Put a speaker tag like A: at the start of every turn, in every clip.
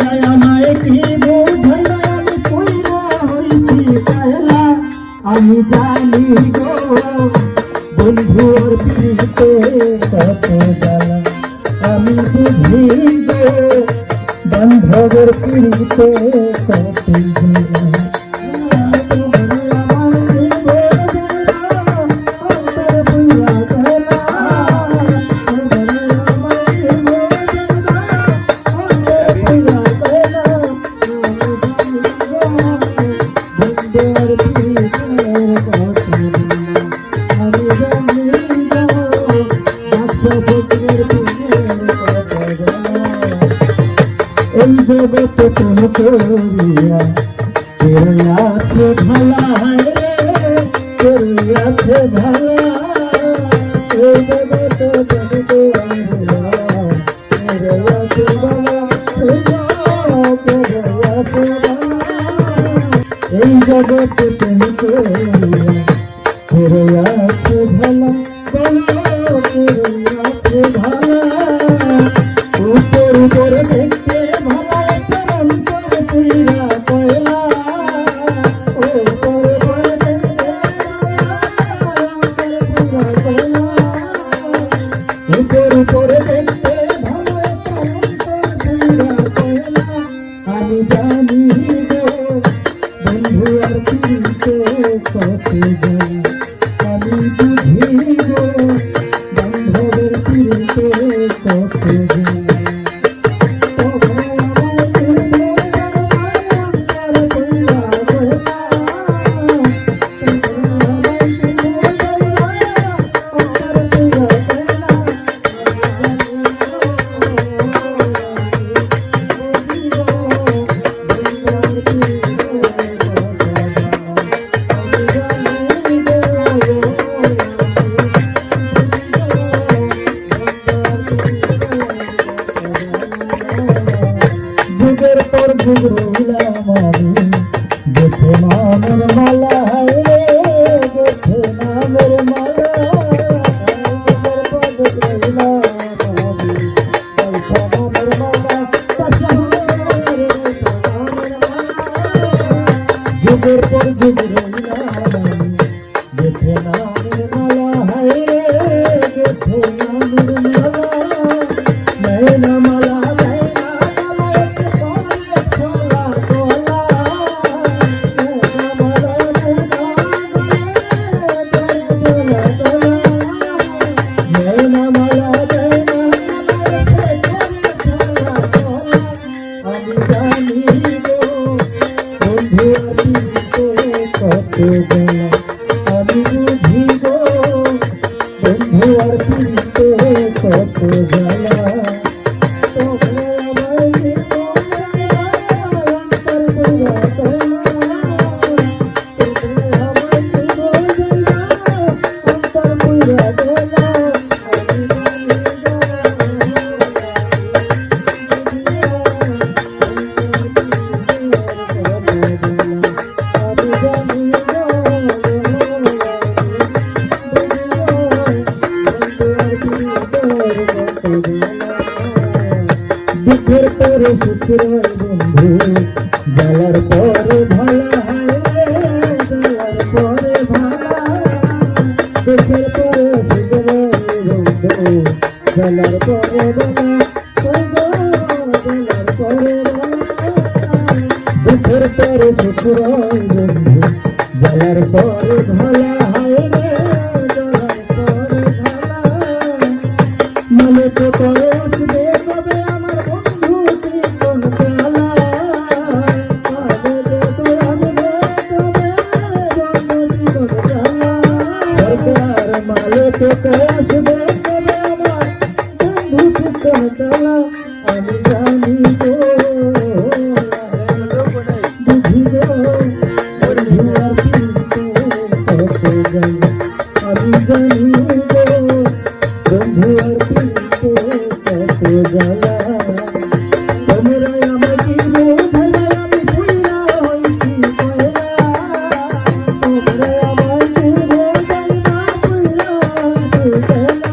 A: তোমরা আমায় কি বোঝাইলা আমি কইরা হইছি কায়লা আমি জানি গো বন্ধুর পিড়িতে কত জ্বালা আমি বুঝি গো বান্ধবের পিড়িতে কত জ্বালা এই জগতে কোন করিয়া কেউ আছে ভালা কেউ আছে ভালা এই জগতে কোন করিয়া কেউ আছে ভালা এই জগতে কোন করিয়া কেউ আছে ভালা কেউ আছে ভালা উপর উপর দেখতে ভালা একটা অন্তর পুইরা কয়লা উপর উপর দেখতে উপর উপর দেখতে ভালা একটা অন্তর পুইরা কয়লা আমি জানি গো বন্ধু আর পিড়িতে কত জ্বালা আমি বুঝি গো বান্ধবের পিড়িতে কত জ্বালা যুগের পর যুগ রইলাম আমি দেখে নামের মালা রে দেখে নামের মালা যুগের পর যুগ রইলাম আমি দেখে নামের মালা যুগের পর যুগ রইলাম আমি দেখে নামের মালা রে দেখে নামের মালা নয়না মালা আমি বুঝি গো বন্ধু আর পিড়িতে কত জ্বালা দুঃখের পরে সুখের বন্ধু জ্বালার পরে ভালা জ্বালার পরে ভালা দুঃখের পরে সুখের বন্ধু জ্বালার পরে জ্বালার পরে দুঃখের পরে সুখের বন্ধু জ্বালার পরে ভালা জ্বালার পরে ভালা মনে তো করে আসবে কবে আমার বন্ধু ত্রিকোণ পেলা সরকার মালে তো আসবে কবে আমার বন্ধু ত্রিকোণ পেলা আমি জানি গো বুঝি গো আমি জানি গো বন্ধু আর পিড়িতে কত জ্বালা তোমরা আমার কি বোঝাইলা আমি পুইরা হইছি কয়লা তোমরা আমার কি বোঝাইলা পুইরা হইছি কয়লা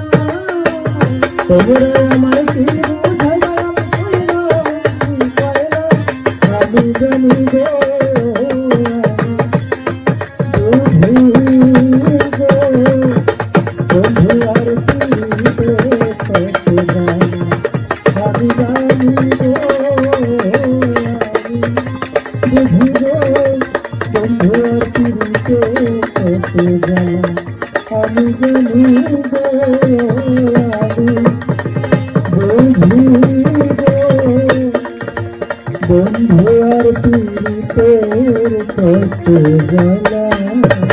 A: তোমরা আমার কি বোঝাইলা আমি পুইরা হইছি আমি জানি গো বন্ধু আর পিড়িতে কত জানা আমি জানি গো বুঝি গো বন্ধু আর পিড়িতে কত জানা আমি জানি গো বুঝি গো বন্ধু আর পিড়িতে কত জানা।